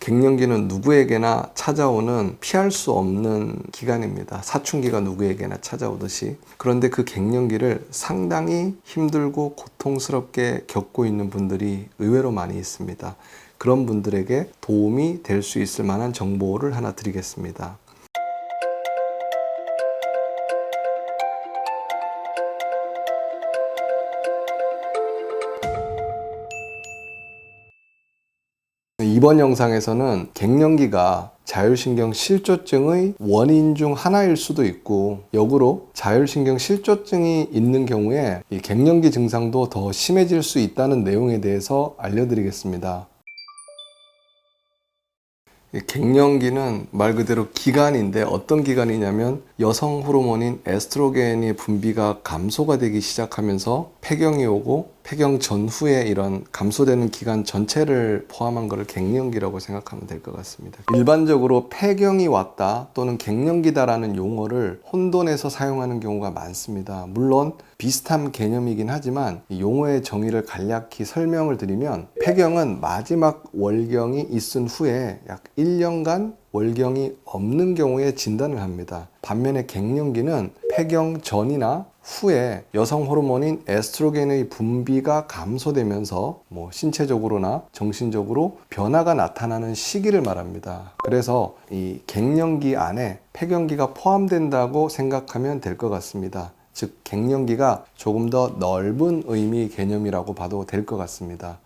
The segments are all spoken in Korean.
갱년기는 누구에게나 찾아오는 피할 수 없는 기간입니다. 사춘기가 누구에게나 찾아오듯이. 그런데 그 갱년기를 상당히 힘들고 고통스럽게 겪고 있는 분들이 의외로 많이 있습니다. 그런 분들에게 도움이 될 수 있을 만한 정보를 하나 드리겠습니다. 이번 영상에서는 갱년기가 자율신경 실조증의 원인 중 하나일 수도 있고, 역으로 자율신경 실조증이 있는 경우에 이 갱년기 증상도 더 심해질 수 있다는 내용에 대해서 알려드리겠습니다. 갱년기는 말 그대로 기간인데, 어떤 기간이냐면 여성 호르몬인 에스트로겐의 분비가 감소가 되기 시작하면서 폐경이 오고, 폐경 전후에 이런 감소되는 기간 전체를 포함한 것을 갱년기라고 생각하면 될 것 같습니다. 일반적으로 폐경이 왔다 또는 갱년기다라는 용어를 혼돈해서 사용하는 경우가 많습니다. 물론 비슷한 개념이긴 하지만 용어의 정의를 간략히 설명을 드리면, 폐경은 마지막 월경이 있은 후에 약 1년간 월경이 없는 경우에 진단을 합니다. 반면에 갱년기는 폐경 전이나 후에 여성 호르몬인 에스트로겐의 분비가 감소되면서 신체적으로나 정신적으로 변화가 나타나는 시기를 말합니다. 그래서 이 갱년기 안에 폐경기가 포함된다고 생각하면 될 것 같습니다. 즉, 갱년기가 조금 더 넓은 의미 개념이라고 봐도 될 것 같습니다.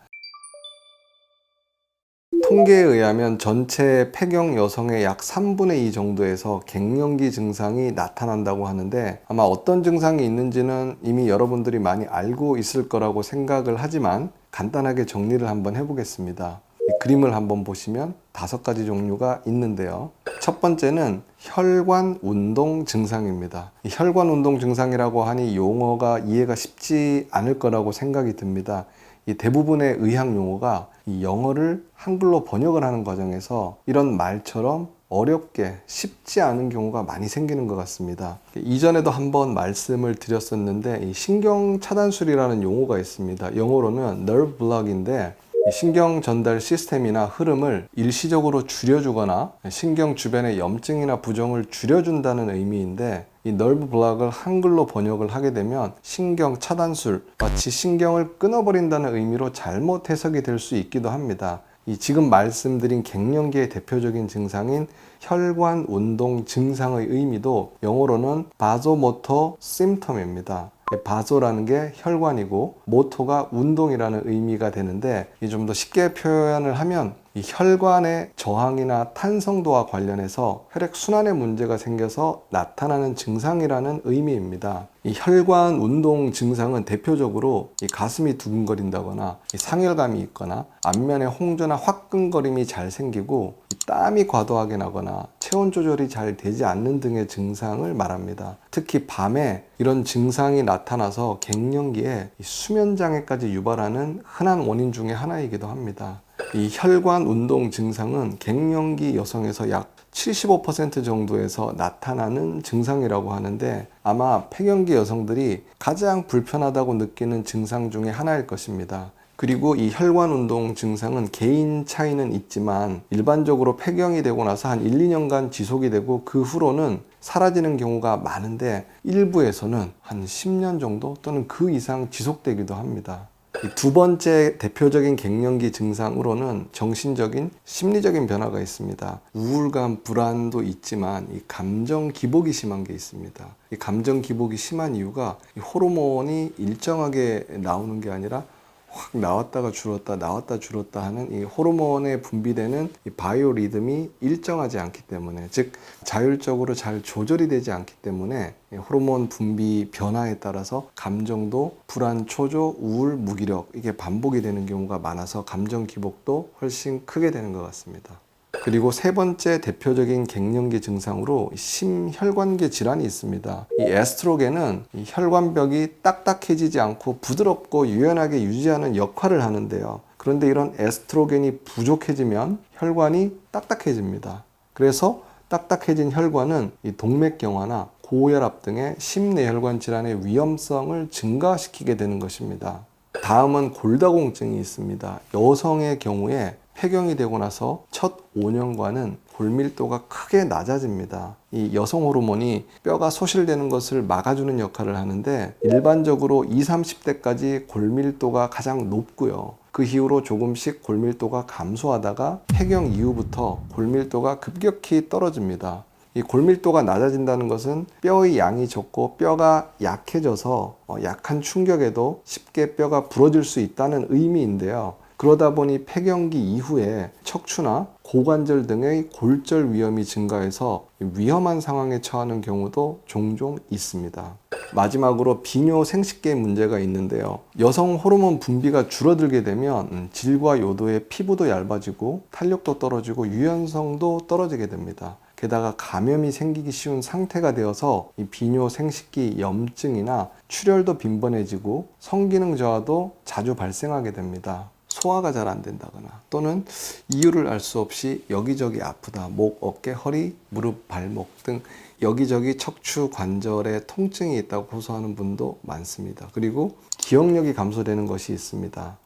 통계에 의하면 전체 폐경 여성의 약 3분의 2 정도에서 갱년기 증상이 나타난다고 하는데, 아마 어떤 증상이 있는지는 이미 여러분들이 많이 알고 있을 거라고 생각을 하지만 간단하게 정리를 한번 해보겠습니다. 이 그림을 한번 보시면 5가지 종류가 있는데요. 첫 번째는 혈관 운동 증상입니다. 이 혈관 운동 증상이라고 하니 용어가 이해가 쉽지 않을 거라고 생각이 듭니다. 이 대부분의 의학 용어가 이 영어를 한글로 번역을 하는 과정에서 이런 말처럼 어렵게 쉽지 않은 경우가 많이 생기는 것 같습니다. 이전에도 한번 말씀을 드렸었는데, 이 신경 차단술이라는 용어가 있습니다. 영어로는 nerve block인데, 신경 전달 시스템이나 흐름을 일시적으로 줄여주거나 신경 주변의 염증이나 부종을 줄여준다는 의미인데, 이 nerve block을 한글로 번역을 하게 되면 신경 차단술, 마치 신경을 끊어버린다는 의미로 잘못 해석이 될 수 있기도 합니다. 이 지금 말씀드린 갱년기의 대표적인 증상인 혈관 운동 증상의 의미도 영어로는 바소모터 심텀입니다. 바소라는 게 혈관이고 모토가 운동이라는 의미가 되는데, 좀 더 쉽게 표현을 하면 이 혈관의 저항이나 탄성도와 관련해서 혈액순환에 문제가 생겨서 나타나는 증상이라는 의미입니다. 이 혈관 운동 증상은 대표적으로 이 가슴이 두근거린다거나 이 상열감이 있거나 안면에 홍조나 화끈거림이 잘 생기고 이 땀이 과도하게 나거나 체온 조절이 잘 되지 않는 등의 증상을 말합니다. 특히 밤에 이런 증상이 나타나서 갱년기에 이 수면장애까지 유발하는 흔한 원인 중에 하나이기도 합니다. 이 혈관 운동 증상은 갱년기 여성에서 약 75% 정도에서 나타나는 증상이라고 하는데, 아마 폐경기 여성들이 가장 불편하다고 느끼는 증상 중에 하나일 것입니다. 그리고 이 혈관 운동 증상은 개인 차이는 있지만 일반적으로 폐경이 되고 나서 한 1, 2년간 지속이 되고 그 후로는 사라지는 경우가 많은데, 일부에서는 한 10년 정도 또는 그 이상 지속되기도 합니다. 두 번째 대표적인 갱년기 증상으로는 정신적인 심리적인 변화가 있습니다. 우울감, 불안도 있지만 이 감정 기복이 심한 게 있습니다. 이 감정 기복이 심한 이유가 이 호르몬이 일정하게 나오는 게 아니라 확 나왔다가 줄었다 나왔다 줄었다 하는 이 호르몬에 분비되는 이 바이오 리듬이 일정하지 않기 때문에, 즉 자율적으로 잘 조절이 되지 않기 때문에 호르몬 분비 변화에 따라서 감정도 불안, 초조, 우울, 무기력, 이게 반복이 되는 경우가 많아서 감정 기복도 훨씬 크게 되는 것 같습니다. 그리고 세 번째 대표적인 갱년기 증상으로 심혈관계 질환이 있습니다. 이 에스트로겐은 이 혈관벽이 딱딱해지지 않고 부드럽고 유연하게 유지하는 역할을 하는데요. 그런데 이런 에스트로겐이 부족해지면 혈관이 딱딱해집니다. 그래서 딱딱해진 혈관은 이 동맥경화나 고혈압 등의 심내혈관 질환의 위험성을 증가시키게 되는 것입니다. 다음은 골다공증이 있습니다. 여성의 경우에 폐경이 되고 나서 첫 5년간은 골밀도가 크게 낮아집니다. 이 여성 호르몬이 뼈가 소실되는 것을 막아주는 역할을 하는데 일반적으로 20, 30대까지 골밀도가 가장 높고요. 그 이후로 조금씩 골밀도가 감소하다가 폐경 이후부터 골밀도가 급격히 떨어집니다. 이 골밀도가 낮아진다는 것은 뼈의 양이 적고 뼈가 약해져서 약한 충격에도 쉽게 뼈가 부러질 수 있다는 의미인데요. 그러다 보니 폐경기 이후에 척추나 고관절 등의 골절 위험이 증가해서 위험한 상황에 처하는 경우도 종종 있습니다. 마지막으로 비뇨 생식기에 문제가 있는데요. 여성 호르몬 분비가 줄어들게 되면 질과 요도의 피부도 얇아지고 탄력도 떨어지고 유연성도 떨어지게 됩니다. 게다가 감염이 생기기 쉬운 상태가 되어서 이 비뇨 생식기 염증이나 출혈도 빈번해지고 성기능 저하도 자주 발생하게 됩니다. 소화가 잘 안 된다거나 또는 이유를 알 수 없이 여기저기 아프다, 목, 어깨, 허리, 무릎, 발목 등 여기저기 척추 관절에 통증이 있다고 호소하는 분도 많습니다. 그리고 기억력이 감소되는 것이 있습니다.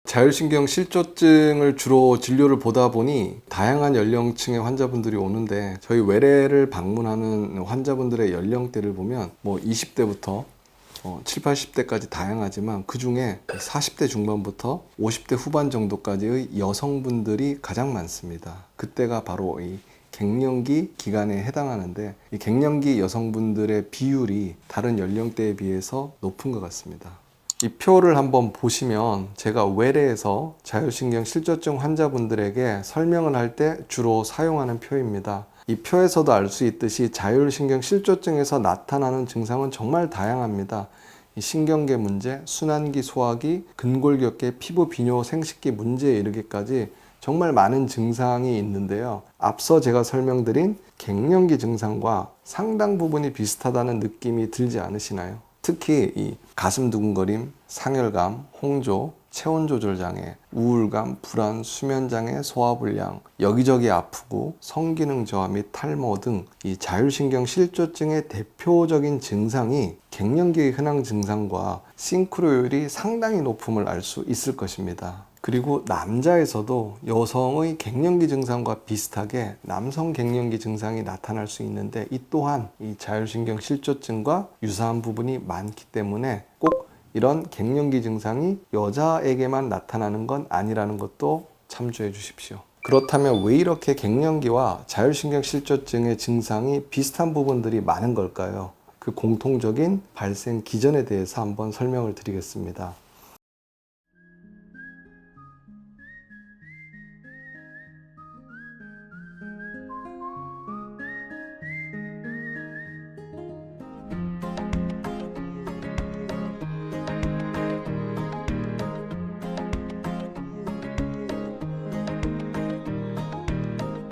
자율신경 실조증을 주로 진료를 보다 보니 다양한 연령층의 환자분들이 오는데 저희 외래를 방문하는 환자분들의 연령대를 보면 20대부터 7, 80대까지 다양하지만 그 중에 40대 중반부터 50대 후반 정도까지의 여성분들이 가장 많습니다. 그때가 바로 이 갱년기 기간에 해당하는데 이 갱년기 여성분들의 비율이 다른 연령대에 비해서 높은 것 같습니다. 이 표를 한번 보시면 제가 외래에서 자율신경 실조증 환자분들에게 설명을 할 때 주로 사용하는 표입니다. 이 표에서도 알 수 있듯이 자율신경 실조증에서 나타나는 증상은 정말 다양합니다. 이 신경계 문제, 순환기 소화기, 근골격계, 피부 비뇨 생식기 문제에 이르기까지 정말 많은 증상이 있는데요. 앞서 제가 설명드린 갱년기 증상과 상당 부분이 비슷하다는 느낌이 들지 않으시나요? 특히 이 가슴 두근거림, 상열감, 홍조, 체온 조절 장애, 우울감, 불안, 수면 장애, 소화불량, 여기저기 아프고 성기능 저하 및 탈모 등 이 자율신경 실조증의 대표적인 증상이 갱년기의 흔한 증상과 싱크로율이 상당히 높음을 알 수 있을 것입니다. 그리고 남자에서도 여성의 갱년기 증상과 비슷하게 남성 갱년기 증상이 나타날 수 있는데 이 또한 이 자율신경 실조증과 유사한 부분이 많기 때문에 꼭 이런 갱년기 증상이 여자에게만 나타나는 건 아니라는 것도 참조해 주십시오. 그렇다면 왜 이렇게 갱년기와 자율신경 실조증의 증상이 비슷한 부분들이 많은 걸까요? 그 공통적인 발생 기전에 대해서 한번 설명을 드리겠습니다.